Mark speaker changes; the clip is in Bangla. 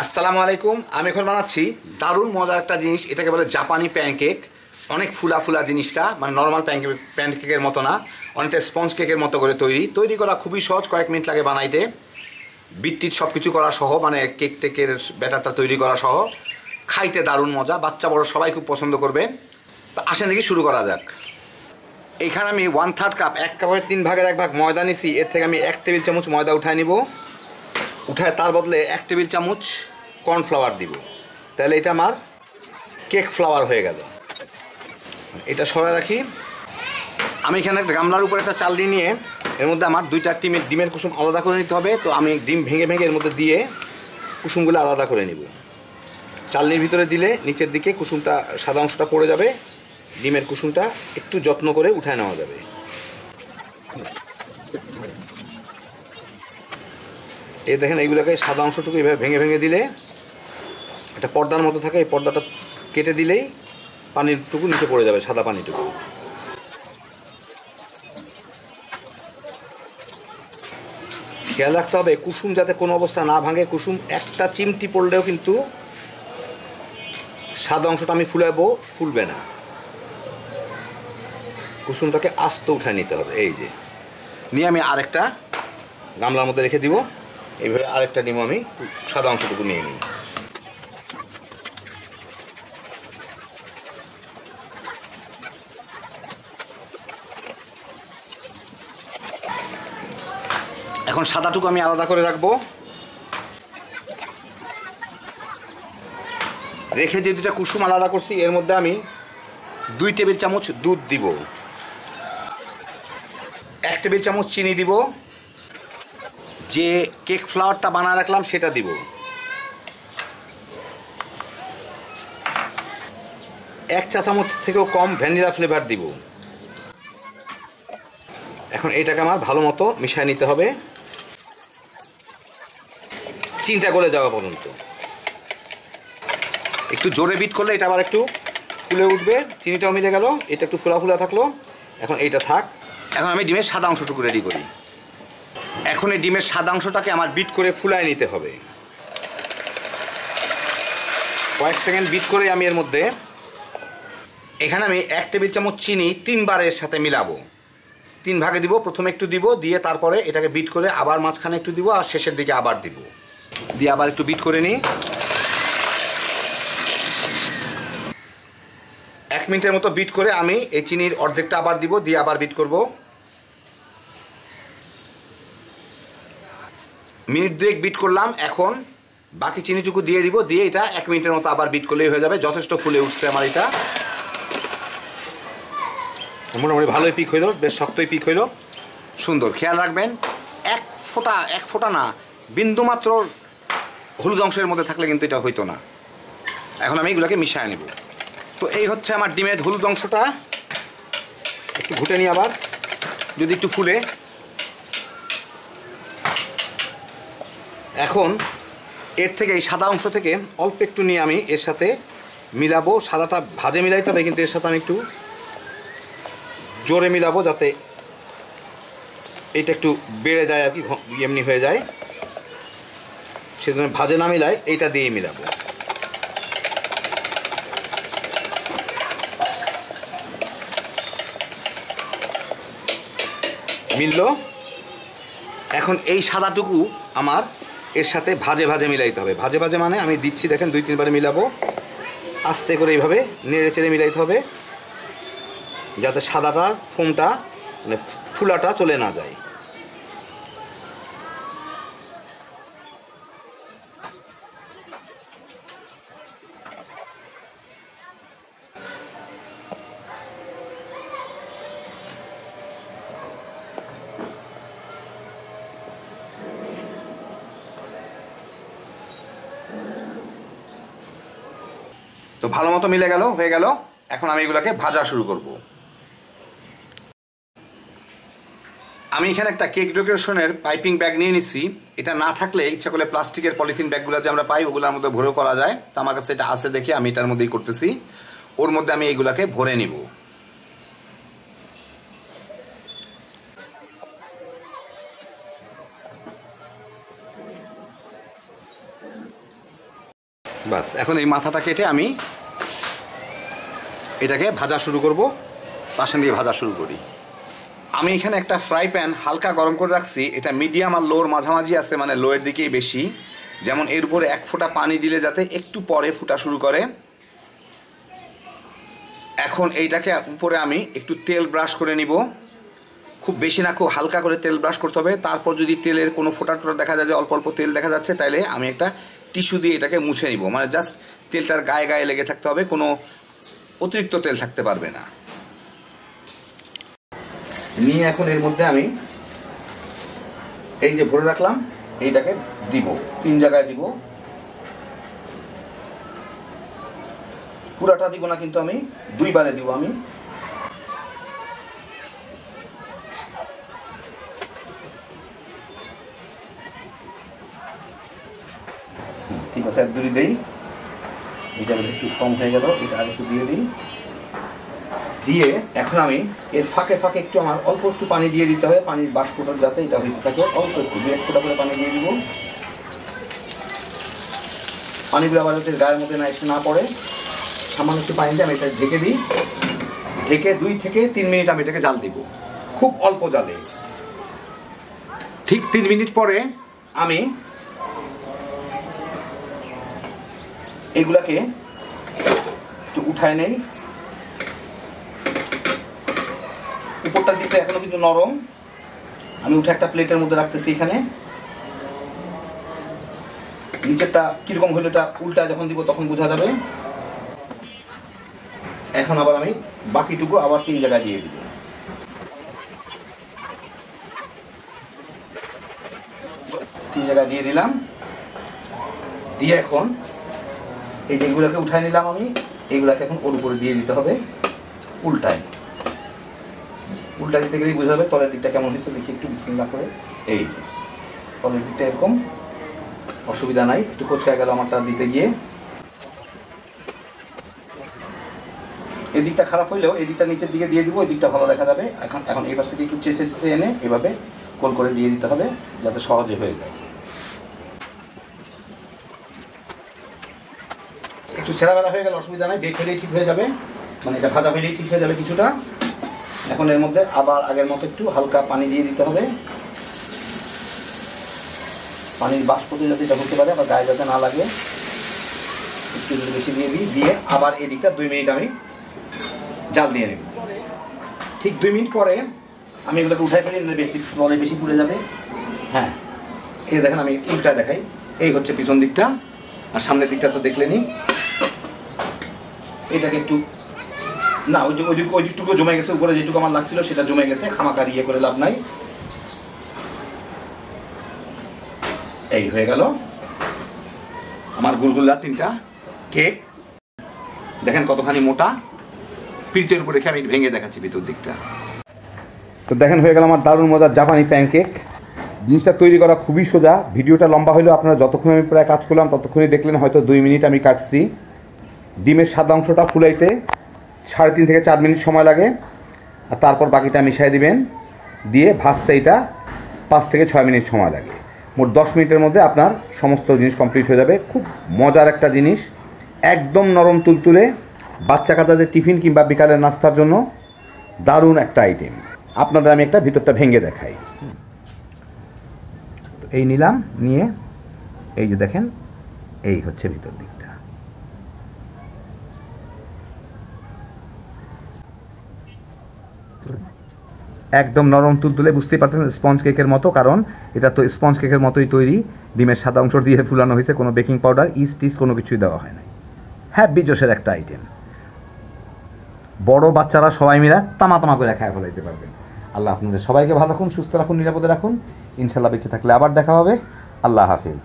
Speaker 1: আসসালামু আলাইকুম। আমি এখন বানাচ্ছি দারুণ মজার একটা জিনিস, এটাকে বলে জাপানি প্যানকেক। অনেক ফুলা ফুলা জিনিসটা, মানে নর্মাল প্যানকেকের মতো না, অনেকটা স্পঞ্জ কেকের মতো করে তৈরি করা খুবই সহজ, কয়েক মিনিট লাগে বানাইতে। বিট সব কিছু করা সহ, মানে কেক টেকের ব্যাটারটা তৈরি করা সহ। খাইতে দারুণ মজা, বাচ্চা বড় সবাই খুব পছন্দ করবেন। তো আসেন দেখি শুরু করা যাক। এইখানে আমি 1/3 কাপ, 1 কাপের 3 ভাগের 1 ভাগ ময়দা নিছি। এর থেকে আমি 1 টেবিল চামচ ময়দা উঠায় নিব। উঠায় তার বদলে 1 টেবিল চামচ কর্নফ্লাওয়ার দিব। তাহলে এটা আমার কেক ফ্লাওয়ার হয়ে গেল। এটা সরাই রাখি। আমি এখানে একটা গামলার উপর একটা চাল দিয়ে নিয়ে এর মধ্যে আমার 2টা ডিমের কুসুম আলাদা করে নিতে হবে। তো আমি ডিম ভেঙে ভেঙে এর মধ্যে দিয়ে কুসুমগুলো আলাদা করে নিব। চালনির ভিতরে দিলে নিচের দিকে কুসুমটা, সাদা অংশটা পড়ে যাবে। ডিমের কুসুমটা একটু যত্ন করে উঠায় নেওয়া যাবে। এই দেখেন, এইগুলোকে সাদা অংশটুকু এইভাবে ভেঙে ভেঙে দিলে একটা পর্দার মতো থাকে, এই পর্দাটা কেটে দিলেই পানিরটুকু নিচে পড়ে যাবে, সাদা পানিটুকু। খেয়াল রাখতে হবে কুসুম যাতে কোনো অবস্থা না ভাঙে। কুসুম একটা চিমটি পড়লেও কিন্তু সাদা অংশটা আমি ফুলবে না। কুসুমটাকে আস্ত উঠায় নিতে হবে। এই যে নিয়ে আমি আরেকটা গামলার মধ্যে রেখে দিব। এইভাবে আরেকটা ডিমও আমি সাদা অংশটুকু নিয়ে নিই। এখন সাদাটুকু আমি আলাদা করে রাখবো। রেখে যে 2টা কুসুম আলাদা করছি, এর মধ্যে আমি 2 টেবিল চামচ দুধ দিব, 1 টেবিল চামচ চিনি দিব, যে কেক ফ্লাওয়ারটা বানায় রাখলাম সেটা দিব, 1 চা চামচ থেকেও কম ভ্যানিলা ফ্লেভার দিব। এখন এটাকে আমার ভালো মতো মিশিয়ে নিতে হবে, চিনিটা গলে যাওয়া পর্যন্ত। একটু জোরে বিট করলে এটা আবার একটু ফুলে উঠবে। চিনিটাও মিলে গেল, এটা একটু ফুলা ফুলা থাকলো। এখন এইটা থাক। এখন আমি ডিমের সাদা অংশটুকু রেডি করি। এখন এই ডিমের সাদা অংশটাকে আমার বিট করে ফুলায় নিতে হবে। কয়েক সেকেন্ড বিট করে আমি এর মধ্যে, এখানে আমি 1 টেবিল চামচ চিনি 3 বার এর সাথে মিলাবো। 3 ভাগে দিব। প্রথমে একটু দিব, দিয়ে তারপরে এটাকে বিট করে আবার মাঝখানে একটু দিব, আর শেষের দিকে আবার দিব, দিয়ে আবার একটু বিট করে নিই। 1 মিনিটের মতো বিট করে আমি এই চিনির অর্ধেকটা আবার দিব, দিয়ে আবার বিট করব। মিনিট 2 বিট করলাম। এখন বাকি চিনিটুকু দিয়ে দিব, দিয়ে এটা 1 মিনিটের মতো আবার বিট করলেই হয়ে যাবে। যথেষ্ট ফুলে উঠছে আমার এটা। মোটামুটি ভালোই পিক হইল, বেশ শক্তই পিক হইল, সুন্দর। খেয়াল রাখবেন এক ফোঁটা না, বিন্দুমাত্র হলুদ অংশের মধ্যে থাকলে কিন্তু এটা হইতো না। এখন আমি এগুলোকে মিশিয়ে নেব। তো এই হচ্ছে আমার ডিমের হলুদ অংশটা। একটু ঘুটে নিই আবার, যদি একটু ফুলে। এখন এর থেকে, এই সাদা অংশ থেকে অল্প একটু নিয়ে আমি এর সাথে মিলাবো। সাদাটা ভাজে মিলাইতে হবে, কিন্তু এর সাথে আমি একটু জোরে মিলাবো, যাতে এটা একটু বেড়ে যায় আর কি, এমনি হয়ে যায়। সেজন্য ভাজে না মিলাই এইটা দিয়ে মিলাবো। মিলল। এখন এই সাদাটুকু আমার এর সাথে ভাজে ভাজে মিলাইতে হবে। ভাজে ভাজে মানে আমি দিচ্ছি, দেখেন 2-3 বারে মিলাবো। আস্তে করে এইভাবে নেড়ে চেড়ে মিলাইতে হবে, যাতে সাদাটার ফোমটা, মানে ফুলাটা চলে না যায়। তো ভালো মতো মিলে গেল, হয়ে গেল। এখন আমি এগুলোকে ভাজা শুরু করব। আমি এখানে একটা কেক ডেকোরেশনের পাইপিং ব্যাগ নিয়ে নিচ্ছি। এটা না থাকলে ইচ্ছা করলে প্লাস্টিকের পলিথিন ব্যাগগুলো যে আমরা পাই, ওগুলোর মধ্যে ভরেও করা যায়। তো আমার কাছে এটা আছে দেখে আমি এটার মধ্যেই করতেছি। ওর মধ্যে আমি এইগুলোকে ভরে নিব। বাস এখন এই মাথাটা কেটে আমি এটাকে ভাজা শুরু করব, পাশে দিয়ে ভাজা শুরু করি। আমি এখানে একটা ফ্রাই প্যান হালকা গরম করে রাখছি, এটা মিডিয়াম আর লোর মাঝামাঝি আছে, মানে লোয়ের দিকেই বেশি। যেমন এর উপরে 1 ফোঁটা পানি দিলে যাতে একটু পরে ফুটা শুরু করে। এখন এইটাকে উপরে আমি একটু তেল ব্রাশ করে নিব, খুব বেশি না, খুব হালকা করে তেল ব্রাশ করতে হবে। তারপর যদি তেলের কোনো ফোঁটা টোটা দেখা যায় যে অল্প অল্প তেল দেখা যাচ্ছে, তাইলে আমি একটা টিস্যু দিয়ে এটাকে মুছে নিব, মানে জাস্ট তেলটার গায়ে গায়ে লেগে থাকতে হবে, কোনো অতিরিক্ত তেল থাকতে পারবে না। নিয়ে এখন এর মধ্যে আমি এই যে ভরে রাখলাম এইটাকে দিব, 3 জায়গায় দিব। পুরাটা দিব না কিন্তু, আমি 2 বারে দিব। আমি ঠিক আছে, 1-2 দেই। এটা একটু কম হয়ে গেল, এটা আর একটু দিয়ে দিই। দিয়ে এখন আমি এর ফাঁকে ফাঁকে একটু আমার অল্প একটু পানি দিয়ে দিতে হবে, পানির বাষ্পটা যাতে এটা হইতে থাকে। অল্প একটু 2-1 ফোঁটা করে পানি দিয়ে দিব। পানিগুলো আবার যাতে গায়ের মধ্যে না এসে না পড়ে, সামান্য একটু পানি দিয়ে আমি এটা ঢেকে দিই। ঢেকে 2 থেকে 3 মিনিট আমি এটাকে জাল দিব, খুব অল্প জালে। ঠিক 3 মিনিট পরে আমি এগুলাকে একটু উঠায় নেই। উপরটার দিকটা এখনো কিন্তু নরম, আমি উঠে একটা প্লেটের মধ্যে রাখতেছি। এখানে নিচেরটা কিরকম হলো, এটা উল্টা যখন দিব তখন বোঝা যাবে। এখন আবার আমি বাকিটুকু আবার 3 জায়গায় দিয়ে দিব। তিন জায়গায় দিয়ে দিলাম। দিয়ে এখন এই যেগুলোকে উঠায় নিলাম আমি, এইগুলাকে এখন ওর উপরে দিয়ে দিতে হবে উল্টায়। উল্টা দিতে গেলেই বোঝা যাবে তলের দিকটা কেমন হয়েছে। দেখি একটু বিসমিল্লাহ করে, এই যে তলের দিকটা এরকম, অসুবিধা নাই। একটু কোচকায় গেল আমারটা দিতে গিয়ে। এই দিকটা খারাপ হইলেও এই দিকটা নিচের দিকে দিয়ে দিব, এই দিকটা ভালো দেখা যাবে। এখন এই পাশ থেকে একটু চেঁচে চেঁচে এনে এভাবে গোল করে দিয়ে দিতে হবে, যাতে সহজে হয়ে যায়। একটু ছেঁড়াবেলা হয়ে গেলে অসুবিধা নাই, বেক হলেই ঠিক হয়ে যাবে, মানে এটা ভাজা হলেই ঠিক হয়ে যাবে কিছুটা। এখন এর মধ্যে আবার আগের মতো একটু হালকা পানি দিয়ে দিতে হবে, পানির বাষ্পতে যাতে এটা হতে পারে, আবার গায়ে যাতে না লাগে। একটু বেশি দিয়ে দিই। দিয়ে আবার এই দিকটা 2 মিনিট আমি জাল দিয়ে নেব। ঠিক 2 মিনিট পরে আমি এগুলোকে উঠাই ফেলি, বেশি পুড়ে যাবে। হ্যাঁ, এই দেখেন আমি উল্টা দেখাই। এই হচ্ছে পিছন দিকটা, আর সামনের দিকটা তো দেখলেনি। এটাকে একটু না, ওই দিকটুকু জমে গেছে, উপরে যেটুকু আমার লাগছিল সেটা জমে গেছে, খামাকার ইয়ে করে লাভ নাই। এই হয়ে গেল আমার গুলগুলা 3টা কেক। দেখেন কতখানি মোটা, পিঠের উপরে রেখে আমি ভেঙে দেখাচ্ছি ভিতর দিকটা। তো দেখেন হয়ে গেল আমার দারুণ মজার জাপানি প্যানকেক। জিনিসটা তৈরি করা খুবই সোজা। ভিডিওটা লম্বা হলেও আপনারা যতক্ষণ আমি প্রায় কাজ করলাম ততক্ষণই দেখলেন, হয়তো 2 মিনিট আমি কাটছি। ডিমের সাদা অংশটা ফুলাইতে 3.5 থেকে 4 মিনিট সময় লাগে, আর তারপর বাকিটা মিশিয়ে দিবেন। দিয়ে ভাজতে এটা 5 থেকে 6 মিনিট সময় লাগে। মোট 10 মিনিটের মধ্যে আপনার সমস্ত জিনিস কমপ্লিট হয়ে যাবে। খুব মজার একটা জিনিস, একদম নরম তুলতুলে, বাচ্চা কাচ্চাদের টিফিন কিংবা বিকালের নাস্তার জন্য দারুণ একটা আইটেম। আপনাদের আমি একটা ভিতরটা ভেঙে দেখাই। এই নিলাম, নিয়ে এই যে দেখেন এই হচ্ছে ভিতর দিকটা। একদম নরম তুলতুলে, বুঝতেই পারছেন স্পঞ্জ কেকের মতো, কারণ এটা তো স্পঞ্জ কেকের মতোই তৈরি। ডিমের সাদা অংশ দিয়ে ফুলানো হয়েছে, কোনো বেকিং পাউডার, ইস্ট টিস্ট কোনো কিছুই দেওয়া হয় নাই। হ্যাঁ, বিজোসের একটা আইটেম, বড় বাচ্চারা সবাই মিলে তামা তামা করে খায় ফেলাইতে পারবেন। আল্লাহ আপনাদের সবাইকে ভালো রাখুন, সুস্থ রাখুন, নিরাপদে রাখুন। ইনশাল্লাহ বেঁচে থাকলে আবার দেখা হবে। আল্লাহ হাফিজ।